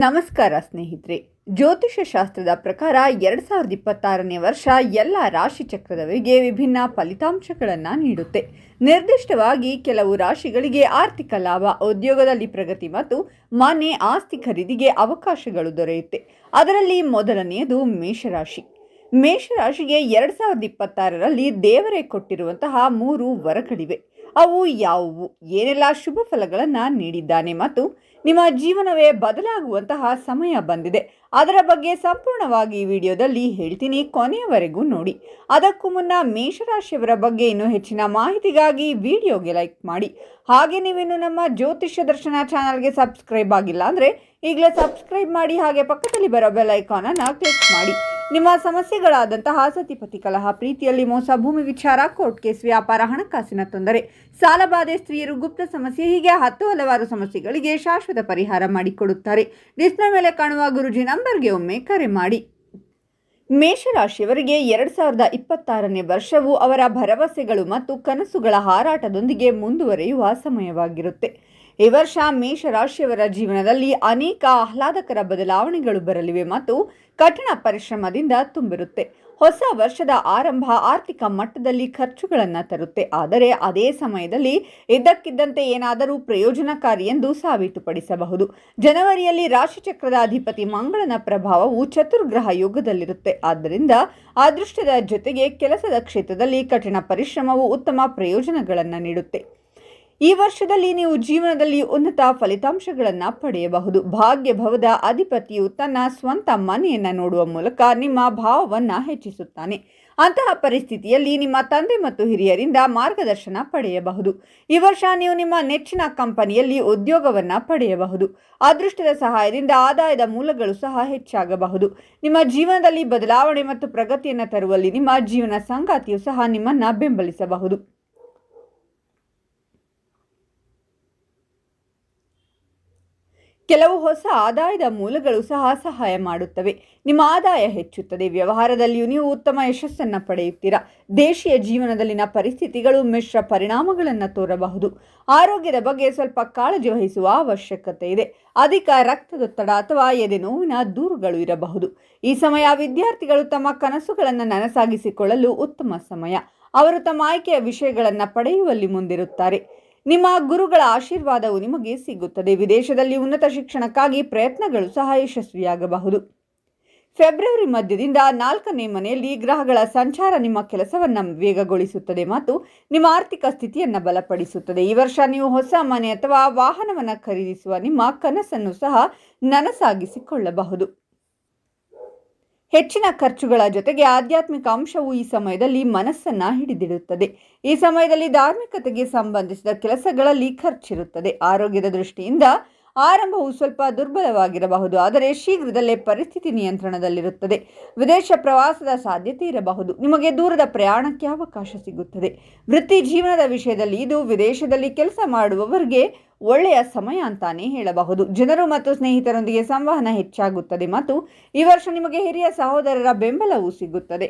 ನಮಸ್ಕಾರ ಸ್ನೇಹಿತರೆ. ಜ್ಯೋತಿಷ್ಯ ಶಾಸ್ತ್ರದ ಪ್ರಕಾರ 2026ನೇ ವರ್ಷ ಎಲ್ಲ ರಾಶಿ ಚಕ್ರದವರಿಗೆ ವಿಭಿನ್ನ ಫಲಿತಾಂಶಗಳನ್ನು ನೀಡುತ್ತೆ. ನಿರ್ದಿಷ್ಟವಾಗಿ ಕೆಲವು ರಾಶಿಗಳಿಗೆ ಆರ್ಥಿಕ ಲಾಭ, ಉದ್ಯೋಗದಲ್ಲಿ ಪ್ರಗತಿ ಮತ್ತು ಮನೆ ಆಸ್ತಿ ಖರೀದಿಗೆ ಅವಕಾಶಗಳು ದೊರೆಯುತ್ತೆ. ಅದರಲ್ಲಿ ಮೊದಲನೆಯದು ಮೇಷರಾಶಿ. ಮೇಷರಾಶಿಗೆ 2026ರಲ್ಲಿ ದೇವರೇ ಕೊಟ್ಟಿರುವಂತಹ 3 ವರಗಳಿವೆ. ಅವು ಯಾವುವು, ಏನೆಲ್ಲ ಶುಭ ಫಲಗಳನ್ನು ನೀಡಿದ್ದಾನೆ ಮತ್ತು ನಿಮ್ಮ ಜೀವನವೇ ಬದಲಾಗುವಂತಹ ಸಮಯ ಬಂದಿದೆ, ಅದರ ಬಗ್ಗೆ ಸಂಪೂರ್ಣವಾಗಿ ಈ ವಿಡಿಯೋದಲ್ಲಿ ಹೇಳ್ತೀನಿ. ಕೊನೆಯವರೆಗೂ ನೋಡಿ. ಅದಕ್ಕೂ ಮುನ್ನ ಮೇಷರಾಶಿಯವರ ಬಗ್ಗೆ ಇನ್ನೂ ಹೆಚ್ಚಿನ ಮಾಹಿತಿಗಾಗಿ ವಿಡಿಯೋಗೆ ಲೈಕ್ ಮಾಡಿ. ಹಾಗೆ ನೀವಿನ್ನು ನಮ್ಮ ಜ್ಯೋತಿಷ್ಯ ದರ್ಶನ ಚಾನಲ್ಗೆ ಸಬ್ಸ್ಕ್ರೈಬ್ ಆಗಿಲ್ಲ ಅಂದರೆ ಈಗಲೇ ಸಬ್ಸ್ಕ್ರೈಬ್ ಮಾಡಿ. ಹಾಗೆ ಪಕ್ಕದಲ್ಲಿ ಬರೋ ಬೆಲ್ ಐಕಾನನ್ನು ಕ್ಲಿಕ್ ಮಾಡಿ. ನಿಮ್ಮ ಸಮಸ್ಯೆಗಳಾದಂತಹ ಸತಿಪತಿ ಕಲಹ, ಪ್ರೀತಿಯಲ್ಲಿ ಮೋಸ, ಭೂಮಿ ವಿಚಾರ, ಕೋರ್ಟ್ ಕೇಸ್, ವ್ಯಾಪಾರ, ಹಣಕಾಸಿನ ತೊಂದರೆ, ಸಾಲಬಾಧೆ, ಸ್ತ್ರೀಯರು, ಗುಪ್ತ ಸಮಸ್ಯೆ, ಹೀಗೆ ಹಲವಾರು ಸಮಸ್ಯೆಗಳಿಗೆ ಶಾಶ್ವತ ಪರಿಹಾರ ಮಾಡಿಕೊಡುತ್ತಾರೆ. ಡಿಸ್ಪ್ಲೇ ಮೇಲೆ ಕಾಣುವ ಗುರುಜಿ ನಂಬರ್ಗೆ ಒಮ್ಮೆ ಕರೆ ಮಾಡಿ. ಮೇಷರಾಶಿಯವರಿಗೆ 2026ನೇ ವರ್ಷವು ಅವರ ಭರವಸೆಗಳು ಮತ್ತು ಕನಸುಗಳ ಹಾರಾಟದೊಂದಿಗೆ ಮುಂದುವರಿಯುವ ಸಮಯವಾಗಿರುತ್ತೆ. ಈ ವರ್ಷ ಮೇಷರಾಶಿಯವರ ಜೀವನದಲ್ಲಿ ಅನೇಕ ಆಹ್ಲಾದಕರ ಬದಲಾವಣೆಗಳು ಬರಲಿವೆ ಮತ್ತು ಕಠಿಣ ಪರಿಶ್ರಮದಿಂದ ತುಂಬಿರುತ್ತೆ. ಹೊಸ ವರ್ಷದ ಆರಂಭ ಆರ್ಥಿಕ ಮಟ್ಟದಲ್ಲಿ ಖರ್ಚುಗಳನ್ನು ತರುತ್ತೆ, ಆದರೆ ಅದೇ ಸಮಯದಲ್ಲಿ ಇದ್ದಕ್ಕಿದ್ದಂತೆ ಏನಾದರೂ ಪ್ರಯೋಜನಕಾರಿ ಎಂದು ಸಾಬೀತುಪಡಿಸಬಹುದು. ಜನವರಿಯಲ್ಲಿ ರಾಶಿಚಕ್ರದ ಅಧಿಪತಿ ಮಂಗಳನ ಪ್ರಭಾವವು ಚತುರ್ಗ್ರಹ ಯೋಗದಲ್ಲಿರುತ್ತೆ. ಆದ್ದರಿಂದ ಅದೃಷ್ಟದ ಜೊತೆಗೆ ಕೆಲಸದ ಕ್ಷೇತ್ರದಲ್ಲಿ ಕಠಿಣ ಪರಿಶ್ರಮವು ಉತ್ತಮ ಪ್ರಯೋಜನಗಳನ್ನು ನೀಡುತ್ತೆ. ಈ ವರ್ಷದಲ್ಲಿ ನೀವು ಜೀವನದಲ್ಲಿ ಉನ್ನತ ಫಲಿತಾಂಶಗಳನ್ನು ಪಡೆಯಬಹುದು. ಭಾಗ್ಯಭವದ ಅಧಿಪತಿಯು ತನ್ನ ಸ್ವಂತ ಮನೆಯನ್ನು ನೋಡುವ ಮೂಲಕ ನಿಮ್ಮ ಭಾವವನ್ನು ಹೆಚ್ಚಿಸುತ್ತಾನೆ. ಅಂತಹ ಪರಿಸ್ಥಿತಿಯಲ್ಲಿ ನಿಮ್ಮ ತಂದೆ ಮತ್ತು ಹಿರಿಯರಿಂದ ಮಾರ್ಗದರ್ಶನ ಪಡೆಯಬಹುದು. ಈ ವರ್ಷ ನೀವು ನಿಮ್ಮ ನೆಚ್ಚಿನ ಕಂಪನಿಯಲ್ಲಿ ಉದ್ಯೋಗವನ್ನು ಪಡೆಯಬಹುದು. ಅದೃಷ್ಟದ ಸಹಾಯದಿಂದ ಆದಾಯದ ಮೂಲಗಳು ಸಹ ಹೆಚ್ಚಾಗಬಹುದು. ನಿಮ್ಮ ಜೀವನದಲ್ಲಿ ಬದಲಾವಣೆ ಮತ್ತು ಪ್ರಗತಿಯನ್ನು ತರುವಲ್ಲಿ ನಿಮ್ಮ ಜೀವನ ಸಂಗಾತಿಯು ಸಹ ನಿಮ್ಮನ್ನು ಬೆಂಬಲಿಸಬಹುದು. ಕೆಲವು ಹೊಸ ಆದಾಯದ ಮೂಲಗಳು ಸಹ ಸಹಾಯ ಮಾಡುತ್ತವೆ. ನಿಮ್ಮ ಆದಾಯ ಹೆಚ್ಚುತ್ತದೆ. ವ್ಯವಹಾರದಲ್ಲಿಯೂ ನೀವು ಉತ್ತಮ ಯಶಸ್ಸನ್ನು ಪಡೆಯುತ್ತೀರಾ. ದೇಶೀಯ ಜೀವನದಲ್ಲಿನ ಪರಿಸ್ಥಿತಿಗಳು ಮಿಶ್ರ ಪರಿಣಾಮಗಳನ್ನು ತೋರಬಹುದು. ಆರೋಗ್ಯದ ಬಗ್ಗೆ ಸ್ವಲ್ಪ ಕಾಳಜಿ ವಹಿಸುವ ಅವಶ್ಯಕತೆ ಇದೆ. ಅಧಿಕ ರಕ್ತದೊತ್ತಡ ಅಥವಾ ಎದೆ ನೋವಿನ ದೂರುಗಳು ಇರಬಹುದು. ಈ ಸಮಯ ವಿದ್ಯಾರ್ಥಿಗಳು ತಮ್ಮ ಕನಸುಗಳನ್ನು ನನಸಾಗಿಸಿಕೊಳ್ಳಲು ಉತ್ತಮ ಸಮಯ. ಅವರು ತಮ್ಮ ಆಯ್ಕೆಯ ವಿಷಯಗಳನ್ನು ಪಡೆಯುವಲ್ಲಿ ಮುಂದಿರುತ್ತಾರೆ. ನಿಮ್ಮ ಗುರುಗಳ ಆಶೀರ್ವಾದವು ನಿಮಗೆ ಸಿಗುತ್ತದೆ. ವಿದೇಶದಲ್ಲಿ ಉನ್ನತ ಶಿಕ್ಷಣಕ್ಕಾಗಿ ಪ್ರಯತ್ನಗಳು ಸಹ ಯಶಸ್ವಿಯಾಗಬಹುದು. ಫೆಬ್ರವರಿ ಮಧ್ಯದಿಂದ 4ನೇ ಮನೆಯಲ್ಲಿ ಗ್ರಹಗಳ ಸಂಚಾರ ನಿಮ್ಮ ಕೆಲಸವನ್ನು ವೇಗಗೊಳಿಸುತ್ತದೆ ಮತ್ತು ನಿಮ್ಮ ಆರ್ಥಿಕ ಸ್ಥಿತಿಯನ್ನು ಬಲಪಡಿಸುತ್ತದೆ. ಈ ವರ್ಷ ನೀವು ಹೊಸ ಮನೆ ಅಥವಾ ವಾಹನವನ್ನು ಖರೀದಿಸುವ ನಿಮ್ಮ ಕನಸನ್ನು ಸಹ ನನಸಾಗಿಸಿಕೊಳ್ಳಬಹುದು. ಹೆಚ್ಚಿನ ಖರ್ಚುಗಳ ಜೊತೆಗೆ ಆಧ್ಯಾತ್ಮಿಕ ಅಂಶವು ಈ ಸಮಯದಲ್ಲಿ ಮನಸ್ಸನ್ನು ಹಿಡಿದಿಡುತ್ತದೆ. ಈ ಸಮಯದಲ್ಲಿ ಧಾರ್ಮಿಕತೆಗೆ ಸಂಬಂಧಿಸಿದ ಕೆಲಸಗಳಲ್ಲಿ ಖರ್ಚಿರುತ್ತದೆ. ಆರೋಗ್ಯದ ದೃಷ್ಟಿಯಿಂದ ಆರಂಭವು ಸ್ವಲ್ಪ ದುರ್ಬಲವಾಗಿರಬಹುದು, ಆದರೆ ಶೀಘ್ರದಲ್ಲೇ ಪರಿಸ್ಥಿತಿ ನಿಯಂತ್ರಣದಲ್ಲಿರುತ್ತದೆ. ವಿದೇಶ ಪ್ರವಾಸದ ಸಾಧ್ಯತೆ ಇರಬಹುದು. ನಿಮಗೆ ದೂರದ ಪ್ರಯಾಣಕ್ಕೆ ಅವಕಾಶ ಸಿಗುತ್ತದೆ. ವೃತ್ತಿ ಜೀವನದ ವಿಷಯದಲ್ಲಿ ಇದು ವಿದೇಶದಲ್ಲಿ ಕೆಲಸ ಮಾಡುವವರಿಗೆ ಒಳ್ಳೆಯ ಸಮಯ ಅಂತಾನೆ ಹೇಳಬಹುದು. ಜನರು ಮತ್ತು ಸ್ನೇಹಿತರೊಂದಿಗೆ ಸಂವಹನ ಹೆಚ್ಚಾಗುತ್ತದೆ ಮತ್ತು ಈ ವರ್ಷ ನಿಮಗೆ ಹಿರಿಯ ಸಹೋದರರ ಬೆಂಬಲವೂ ಸಿಗುತ್ತದೆ.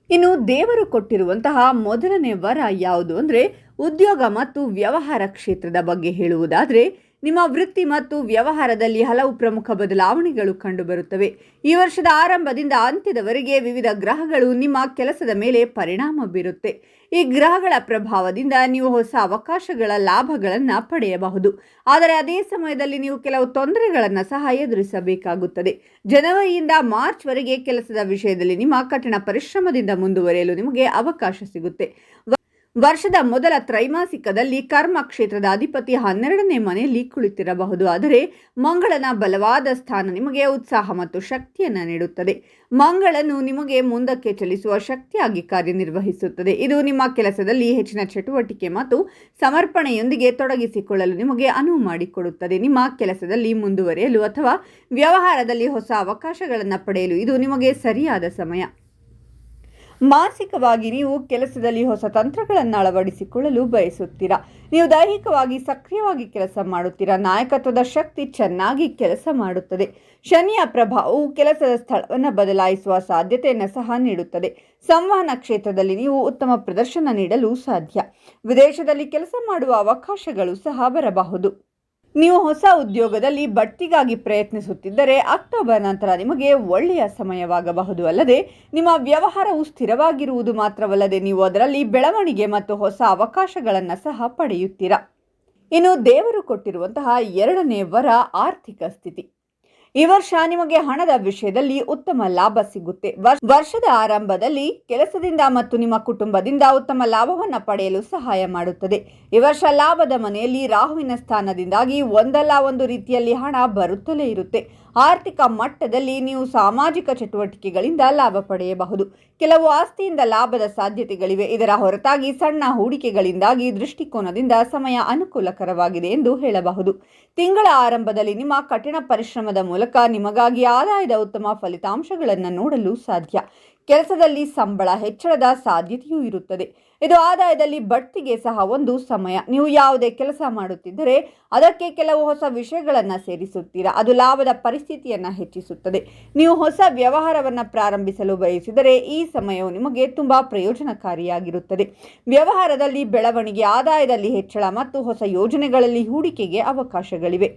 ಇನ್ನು ದೇವರು ಕೊಟ್ಟಿರುವಂತಹ ಮೊದಲನೇ ವರ ಯಾವುದು ಅಂದರೆ ಉದ್ಯೋಗ ಮತ್ತು ವ್ಯವಹಾರ ಕ್ಷೇತ್ರದ ಬಗ್ಗೆ ಹೇಳುವುದಾದರೆ, ನಿಮ್ಮ ವೃತ್ತಿ ಮತ್ತು ವ್ಯವಹಾರದಲ್ಲಿ ಹಲವು ಪ್ರಮುಖ ಬದಲಾವಣೆಗಳು ಕಂಡುಬರುತ್ತವೆ. ಈ ವರ್ಷದ ಆರಂಭದಿಂದ ಅಂತ್ಯದವರೆಗೆ ವಿವಿಧ ಗ್ರಹಗಳು ನಿಮ್ಮ ಕೆಲಸದ ಮೇಲೆ ಪರಿಣಾಮ ಬೀರುತ್ತೆ. ಈ ಗ್ರಹಗಳ ಪ್ರಭಾವದಿಂದ ನೀವು ಹೊಸ ಅವಕಾಶಗಳ ಲಾಭಗಳನ್ನು ಪಡೆಯಬಹುದು, ಆದರೆ ಅದೇ ಸಮಯದಲ್ಲಿ ನೀವು ಕೆಲವು ತೊಂದರೆಗಳನ್ನು ಸಹ ಎದುರಿಸಬೇಕಾಗುತ್ತದೆ. ಜನವರಿಯಿಂದ ಮಾರ್ಚ್ವರೆಗೆ ಕೆಲಸದ ವಿಷಯದಲ್ಲಿ ನಿಮ್ಮ ಕಠಿಣ ಪರಿಶ್ರಮದಿಂದ ಮುಂದುವರಿಯಲು ನಿಮಗೆ ಅವಕಾಶ ಸಿಗುತ್ತೆ. ವರ್ಷದ ಮೊದಲ ತ್ರೈಮಾಸಿಕದಲ್ಲಿ ಕರ್ಮ ಕ್ಷೇತ್ರದ ಅಧಿಪತಿ 12ನೇ ಮನೆಯಲ್ಲಿ ಕುಳಿತಿರಬಹುದು, ಆದರೆ ಮಂಗಳನ ಬಲವಾದ ಸ್ಥಾನ ನಿಮಗೆ ಉತ್ಸಾಹ ಮತ್ತು ಶಕ್ತಿಯನ್ನು ನೀಡುತ್ತದೆ. ಮಂಗಳನು ನಿಮಗೆ ಮುಂದಕ್ಕೆ ಚಲಿಸುವ ಶಕ್ತಿಯಾಗಿ ಕಾರ್ಯನಿರ್ವಹಿಸುತ್ತದೆ. ಇದು ನಿಮ್ಮ ಕೆಲಸದಲ್ಲಿ ಹೆಚ್ಚಿನ ಚಟುವಟಿಕೆ ಮತ್ತು ಸಮರ್ಪಣೆಯೊಂದಿಗೆ ತೊಡಗಿಸಿಕೊಳ್ಳಲು ನಿಮಗೆ ಅನುವು ಮಾಡಿಕೊಡುತ್ತದೆ. ನಿಮ್ಮ ಕೆಲಸದಲ್ಲಿ ಮುಂದುವರಿಯಲು ಅಥವಾ ವ್ಯವಹಾರದಲ್ಲಿ ಹೊಸ ಅವಕಾಶಗಳನ್ನು ಪಡೆಯಲು ಇದು ನಿಮಗೆ ಸರಿಯಾದ ಸಮಯ. ಮಾನಸಿಕವಾಗಿ ನೀವು ಕೆಲಸದಲ್ಲಿ ಹೊಸ ತಂತ್ರಗಳನ್ನು ಅಳವಡಿಸಿಕೊಳ್ಳಲು ಬಯಸುತ್ತೀರಾ. ನೀವು ದೈಹಿಕವಾಗಿ ಸಕ್ರಿಯವಾಗಿ ಕೆಲಸ ಮಾಡುತ್ತೀರಾ. ನಾಯಕತ್ವದ ಶಕ್ತಿ ಚೆನ್ನಾಗಿ ಕೆಲಸ ಮಾಡುತ್ತದೆ. ಶನಿಯ ಪ್ರಭಾವವು ಕೆಲಸದ ಸ್ಥಳವನ್ನು ಬದಲಾಯಿಸುವ ಸಾಧ್ಯತೆಯನ್ನು ಸಹ ನೀಡುತ್ತದೆ. ಸಂವಹನ ಕ್ಷೇತ್ರದಲ್ಲಿ ನೀವು ಉತ್ತಮ ಪ್ರದರ್ಶನ ನೀಡಲು ಸಾಧ್ಯ. ವಿದೇಶದಲ್ಲಿ ಕೆಲಸ ಮಾಡುವ ಅವಕಾಶಗಳು ಸಹ ಬರಬಹುದು. ನೀವು ಹೊಸ ಉದ್ಯೋಗದಲ್ಲಿ ಬಡ್ತಿಗಾಗಿ ಪ್ರಯತ್ನಿಸುತ್ತಿದ್ದರೆ ಅಕ್ಟೋಬರ್ ನಂತರ ನಿಮಗೆ ಒಳ್ಳೆಯ ಸಮಯವಾಗಬಹುದು. ಅಲ್ಲದೆ ನಿಮ್ಮ ವ್ಯವಹಾರವು ಸ್ಥಿರವಾಗಿರುವುದು ಮಾತ್ರವಲ್ಲದೆ ನೀವು ಅದರಲ್ಲಿ ಬೆಳವಣಿಗೆ ಮತ್ತು ಹೊಸ ಅವಕಾಶಗಳನ್ನು ಸಹ ಪಡೆಯುತ್ತೀರಾ. ಇನ್ನು ದೇವರು ಕೊಟ್ಟಿರುವಂತಹ 2ನೇ ವರ ಆರ್ಥಿಕ ಸ್ಥಿತಿ. ಈ ವರ್ಷ ನಿಮಗೆ ಹಣದ ವಿಷಯದಲ್ಲಿ ಉತ್ತಮ ಲಾಭ ಸಿಗುತ್ತೆ. ವರ್ಷದ ಆರಂಭದಲ್ಲಿ ಕೆಲಸದಿಂದ ಮತ್ತು ನಿಮ್ಮ ಕುಟುಂಬದಿಂದ ಉತ್ತಮ ಲಾಭವನ್ನು ಪಡೆಯಲು ಸಹಾಯ ಮಾಡುತ್ತದೆ. ಈ ವರ್ಷ ಲಾಭದ ಮನೆಯಲ್ಲಿ ರಾಹುವಿನ ಸ್ಥಾನದಿಂದಾಗಿ ಒಂದಲ್ಲ ಒಂದು ರೀತಿಯಲ್ಲಿ ಹಣ ಬರುತ್ತಲೇ ಇರುತ್ತೆ. ಆರ್ಥಿಕ ಮಟ್ಟದಲ್ಲಿ ನೀವು ಸಾಮಾಜಿಕ ಚಟುವಟಿಕೆಗಳಿಂದ ಲಾಭ ಪಡೆಯಬಹುದು. ಕೆಲವು ಆಸ್ತಿಯಿಂದ ಲಾಭದ ಸಾಧ್ಯತೆಗಳಿವೆ. ಇದರ ಹೊರತಾಗಿ ಸಣ್ಣ ಹೂಡಿಕೆಗಳಿಂದಾಗಿ ದೃಷ್ಟಿಕೋನದಿಂದ ಸಮಯ ಅನುಕೂಲಕರವಾಗಿದೆ ಎಂದು ಹೇಳಬಹುದು. ತಿಂಗಳ ಆರಂಭದಲ್ಲಿ ನಿಮ್ಮ ಕಠಿಣ ಪರಿಶ್ರಮದ ಮೂಲಕ ನಿಮಗಾಗಿ ಆದಾಯದ ಉತ್ತಮ ಫಲಿತಾಂಶಗಳನ್ನು ನೋಡಲು ಸಾಧ್ಯ. ಕೆಲಸದಲ್ಲಿ ಸಂಬಳ ಹೆಚ್ಚಳದ ಸಾಧ್ಯತೆಯೂ ಇರುತ್ತದೆ. ಇದು ಆದಾಯದಲ್ಲಿ ಬಡ್ತಿಗೆ ಸಹ ಒಂದು ಸಮಯ. ನೀವು ಯಾವುದೇ ಕೆಲಸ ಮಾಡುತ್ತಿದ್ದರೆ ಅದಕ್ಕೆ ಕೆಲವು ಹೊಸ ವಿಷಯಗಳನ್ನು ಸೇರಿಸುತ್ತೀರಾ. ಅದು ಲಾಭದ ಪರಿಸ್ಥಿತಿಯನ್ನು ಹೆಚ್ಚಿಸುತ್ತದೆ. ನೀವು ಹೊಸ ವ್ಯವಹಾರವನ್ನು ಪ್ರಾರಂಭಿಸಲು ಬಯಸಿದರೆ ಈ ಸಮಯವು ನಿಮಗೆ ತುಂಬಾ ಪ್ರಯೋಜನಕಾರಿಯಾಗಿರುತ್ತದೆ. ವ್ಯವಹಾರದಲ್ಲಿ ಬೆಳವಣಿಗೆ, ಆದಾಯದಲ್ಲಿ ಹೆಚ್ಚಳ ಮತ್ತು ಹೊಸ ಯೋಜನೆಗಳಲ್ಲಿ ಹೂಡಿಕೆಗೆ ಅವಕಾಶಗಳಿವೆ.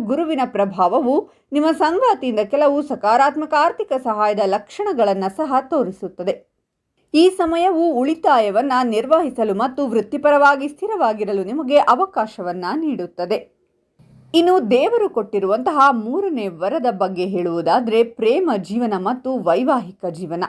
ಗುರುವಿನ ಪ್ರಭಾವವು ನಿಮ್ಮ ಸಂಗಾತಿಯಿಂದ ಕೆಲವು ಸಕಾರಾತ್ಮಕ ಆರ್ಥಿಕ ಸಹಾಯದ ಲಕ್ಷಣಗಳನ್ನು ಸಹ ತೋರಿಸುತ್ತದೆ. ಈ ಸಮಯವು ಉಳಿತಾಯವನ್ನು ನಿರ್ವಹಿಸಲು ಮತ್ತು ವೃತ್ತಿಪರವಾಗಿ ಸ್ಥಿರವಾಗಿರಲು ನಿಮಗೆ ಅವಕಾಶವನ್ನು ನೀಡುತ್ತದೆ. ಇನ್ನು ದೇವರು ಕೊಟ್ಟಿರುವಂತಹ 3ನೇ ವರದ ಬಗ್ಗೆ ಹೇಳುವುದಾದರೆ ಪ್ರೇಮ ಜೀವನ ಮತ್ತು ವೈವಾಹಿಕ ಜೀವನ.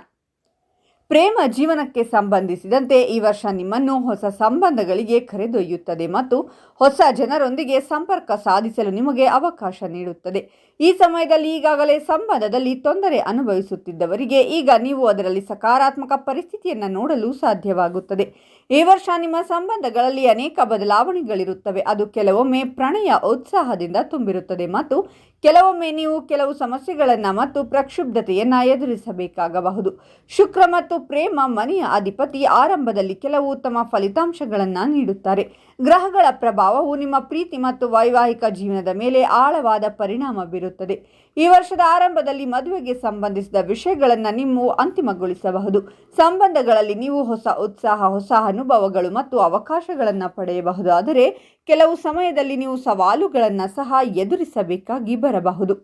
ಪ್ರೇಮ ಜೀವನಕ್ಕೆ ಸಂಬಂಧಿಸಿದಂತೆ ಈ ವರ್ಷ ನಿಮ್ಮನ್ನು ಹೊಸ ಸಂಬಂಧಗಳಿಗೆ ಕರೆದೊಯ್ಯುತ್ತದೆ ಮತ್ತು ಹೊಸ ಜನರೊಂದಿಗೆ ಸಂಪರ್ಕ ಸಾಧಿಸಲು ನಿಮಗೆ ಅವಕಾಶ ನೀಡುತ್ತದೆ. ಈ ಸಮಯದಲ್ಲಿ ಈಗಾಗಲೇ ಸಂಬಂಧದಲ್ಲಿ ತೊಂದರೆ ಅನುಭವಿಸುತ್ತಿದ್ದವರಿಗೆ ಈಗ ನೀವು ಅದರಲ್ಲಿ ಸಕಾರಾತ್ಮಕ ಪರಿಸ್ಥಿತಿಯನ್ನು ನೋಡಲು ಸಾಧ್ಯವಾಗುತ್ತದೆ. ಈ ವರ್ಷ ನಿಮ್ಮ ಸಂಬಂಧಗಳಲ್ಲಿ ಅನೇಕ ಬದಲಾವಣೆಗಳಿರುತ್ತವೆ. ಅದು ಕೆಲವೊಮ್ಮೆ ಪ್ರಣಯ ಉತ್ಸಾಹದಿಂದ ತುಂಬಿರುತ್ತದೆ ಮತ್ತು ಕೆಲವೊಮ್ಮೆ ನೀವು ಕೆಲವು ಸಮಸ್ಯೆಗಳನ್ನು ಮತ್ತು ಪ್ರಕ್ಷುಬ್ಧತೆಯನ್ನು ಎದುರಿಸಬೇಕಾಗಬಹುದು. ಶುಕ್ರ ಮತ್ತು ಪ್ರೇಮ ಮನೆಯ ಅಧಿಪತಿ ಆರಂಭದಲ್ಲಿ ಕೆಲವು ಉತ್ತಮ ಫಲಿತಾಂಶಗಳನ್ನು ನೀಡುತ್ತಾರೆ. ಗ್ರಹಗಳ ಪ್ರಭಾವವು ನಿಮ್ಮ ಪ್ರೀತಿ ಮತ್ತು ವೈವಾಹಿಕ ಜೀವನದ ಮೇಲೆ ಆಳವಾದ ಪರಿಣಾಮ ಬೀರುತ್ತದೆ. ಈ ವರ್ಷದ ಆರಂಭದಲ್ಲಿ ಮದುವೆಗೆ ಸಂಬಂಧಿಸಿದ ವಿಷಯಗಳನ್ನು ನೀವು ಅಂತಿಮಗೊಳಿಸಬಹುದು. ಸಂಬಂಧಗಳಲ್ಲಿ ನೀವು ಹೊಸ ಉತ್ಸಾಹ, ಹೊಸ ಅನುಭವಗಳು ಮತ್ತು ಅವಕಾಶಗಳನ್ನು ಪಡೆಯಬಹುದು. ಆದರೆ ಕೆಲವು ಸಮಯದಲ್ಲಿ ನೀವು ಸವಾಲುಗಳನ್ನು ಸಹ ಎದುರಿಸಬೇಕಾಗಿ ಬರಬಹುದು.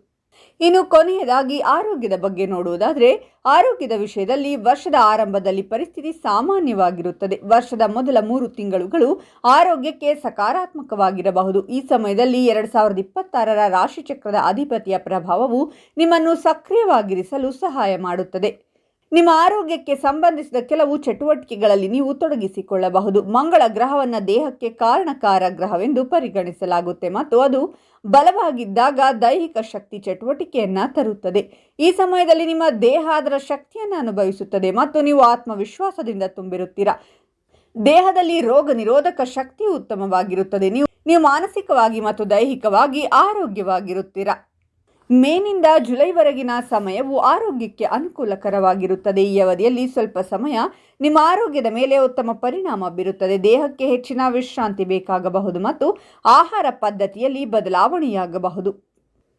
ಇನ್ನು ಕೊನೆಯದಾಗಿ ಆರೋಗ್ಯದ ಬಗ್ಗೆ ನೋಡುವುದಾದರೆ ಆರೋಗ್ಯದ ವಿಷಯದಲ್ಲಿ ವರ್ಷದ ಆರಂಭದಲ್ಲಿ ಪರಿಸ್ಥಿತಿ ಸಾಮಾನ್ಯವಾಗಿರುತ್ತದೆ. ವರ್ಷದ ಮೊದಲ 3 ತಿಂಗಳುಗಳು ಆರೋಗ್ಯಕ್ಕೆ ಸಕಾರಾತ್ಮಕವಾಗಿರಬಹುದು. ಈ ಸಮಯದಲ್ಲಿ 2026ರ ರಾಶಿಚಕ್ರದ ಅಧಿಪತಿಯ ಪ್ರಭಾವವು ನಿಮ್ಮನ್ನು ಸಕ್ರಿಯವಾಗಿರಿಸಲು ಸಹಾಯ ಮಾಡುತ್ತದೆ. ನಿಮ್ಮ ಆರೋಗ್ಯಕ್ಕೆ ಸಂಬಂಧಿಸಿದ ಕೆಲವು ಚಟುವಟಿಕೆಗಳಲ್ಲಿ ನೀವು ತೊಡಗಿಸಿಕೊಳ್ಳಬಹುದು. ಮಂಗಳ ಗ್ರಹವನ್ನು ದೇಹಕ್ಕೆ ಕಾರಣಕಾರ ಗ್ರಹವೆಂದು ಪರಿಗಣಿಸಲಾಗುತ್ತೆ ಮತ್ತು ಅದು ಬಲವಾಗಿದ್ದಾಗ ದೈಹಿಕ ಶಕ್ತಿ ಚಟುವಟಿಕೆಯನ್ನು ತರುತ್ತದೆ. ಈ ಸಮಯದಲ್ಲಿ ನಿಮ್ಮ ದೇಹ ಅದರ ಶಕ್ತಿಯನ್ನು ಅನುಭವಿಸುತ್ತದೆ ಮತ್ತು ನೀವು ಆತ್ಮವಿಶ್ವಾಸದಿಂದ ತುಂಬಿರುತ್ತೀರಾ. ದೇಹದಲ್ಲಿ ರೋಗ ನಿರೋಧಕ ಶಕ್ತಿಯು ಉತ್ತಮವಾಗಿರುತ್ತದೆ. ನೀವು ಮಾನಸಿಕವಾಗಿ ಮತ್ತು ದೈಹಿಕವಾಗಿ ಆರೋಗ್ಯವಾಗಿರುತ್ತೀರಾ. ಮೇನಿಂದ ಜುಲೈವರೆಗಿನ ಸಮಯವು ಆರೋಗ್ಯಕ್ಕೆ ಅನುಕೂಲಕರವಾಗಿರುತ್ತದೆ. ಈ ಅವಧಿಯಲ್ಲಿ ಸ್ವಲ್ಪ ಸಮಯ ನಿಮ್ಮ ಆರೋಗ್ಯದ ಮೇಲೆ ಉತ್ತಮ ಪರಿಣಾಮ ಬೀರುತ್ತದೆ. ದೇಹಕ್ಕೆ ಹೆಚ್ಚಿನ ವಿಶ್ರಾಂತಿ ಬೇಕಾಗಬಹುದು ಮತ್ತು ಆಹಾರ ಪದ್ಧತಿಯಲ್ಲಿ ಬದಲಾವಣೆಯಾಗಬಹುದು.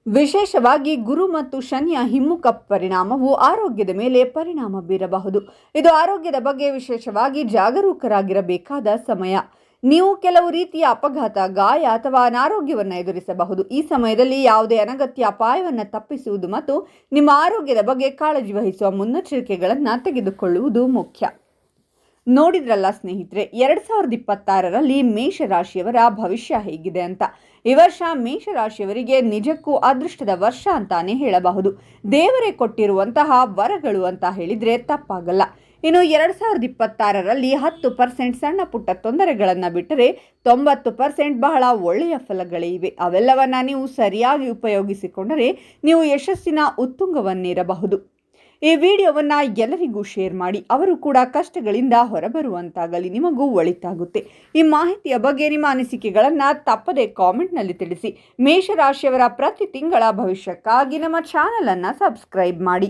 ವಿಶೇಷವಾಗಿ ಗುರು ಮತ್ತು ಶನಿಯ ಹಿಮ್ಮುಖ ಪರಿಣಾಮವು ಆರೋಗ್ಯದ ಮೇಲೆ ಪರಿಣಾಮ ಬೀರಬಹುದು. ಇದು ಆರೋಗ್ಯದ ಬಗ್ಗೆ ವಿಶೇಷವಾಗಿ ಜಾಗರೂಕರಾಗಿರಬೇಕಾದ ಸಮಯ. ನೀವು ಕೆಲವು ರೀತಿಯ ಅಪಘಾತ, ಗಾಯ ಅಥವಾ ಅನಾರೋಗ್ಯವನ್ನು ಎದುರಿಸಬಹುದು. ಈ ಸಮಯದಲ್ಲಿ ಯಾವುದೇ ಅನಗತ್ಯ ಅಪಾಯವನ್ನು ತಪ್ಪಿಸುವುದು ಮತ್ತು ನಿಮ್ಮ ಆರೋಗ್ಯದ ಬಗ್ಗೆ ಕಾಳಜಿ ವಹಿಸುವ ಮುನ್ನೆಚ್ಚರಿಕೆಗಳನ್ನು ತೆಗೆದುಕೊಳ್ಳುವುದು ಮುಖ್ಯ. ನೋಡಿದ್ರಲ್ಲ ಸ್ನೇಹಿತರೆ, 2026ರಲ್ಲಿ ಮೇಷರಾಶಿಯವರ ಭವಿಷ್ಯ ಹೇಗಿದೆ ಅಂತ. ಈ ವರ್ಷ ಮೇಷರಾಶಿಯವರಿಗೆ ನಿಜಕ್ಕೂ ಅದೃಷ್ಟದ ವರ್ಷ ಅಂತಾನೆ ಹೇಳಬಹುದು. ದೇವರೇ ಕೊಟ್ಟಿರುವಂತಹ ವರಗಳು ಅಂತ ಹೇಳಿದ್ರೆ ತಪ್ಪಾಗಲ್ಲ. ಇನ್ನು 2026ರಲ್ಲಿ 10% ಸಣ್ಣ ಪುಟ್ಟ ತೊಂದರೆಗಳನ್ನು ಬಿಟ್ಟರೆ 90% ಬಹಳ ಒಳ್ಳೆಯ ಫಲಗಳೇ ಇವೆ. ಅವೆಲ್ಲವನ್ನ ನೀವು ಸರಿಯಾಗಿ ಉಪಯೋಗಿಸಿಕೊಂಡರೆ ನೀವು ಯಶಸ್ಸಿನ ಉತ್ತುಂಗವನ್ನೇರಬಹುದು. ಈ ವಿಡಿಯೋವನ್ನು ಎಲ್ಲರಿಗೂ ಶೇರ್ ಮಾಡಿ. ಅವರು ಕೂಡ ಕಷ್ಟಗಳಿಂದ ಹೊರಬರುವಂತಾಗಲಿ. ನಿಮಗೂ ಒಳಿತಾಗುತ್ತೆ. ಈ ಮಾಹಿತಿಯ ಬಗ್ಗೆ ನಿಮ್ಮ ಅನಿಸಿಕೆಗಳನ್ನು ತಪ್ಪದೆ ಕಾಮೆಂಟ್ನಲ್ಲಿ ತಿಳಿಸಿ. ಮೇಷರಾಶಿಯವರ ಪ್ರತಿ ತಿಂಗಳ ಭವಿಷ್ಯಕ್ಕಾಗಿ ನಮ್ಮ ಚಾನಲನ್ನು ಸಬ್ಸ್ಕ್ರೈಬ್ ಮಾಡಿ.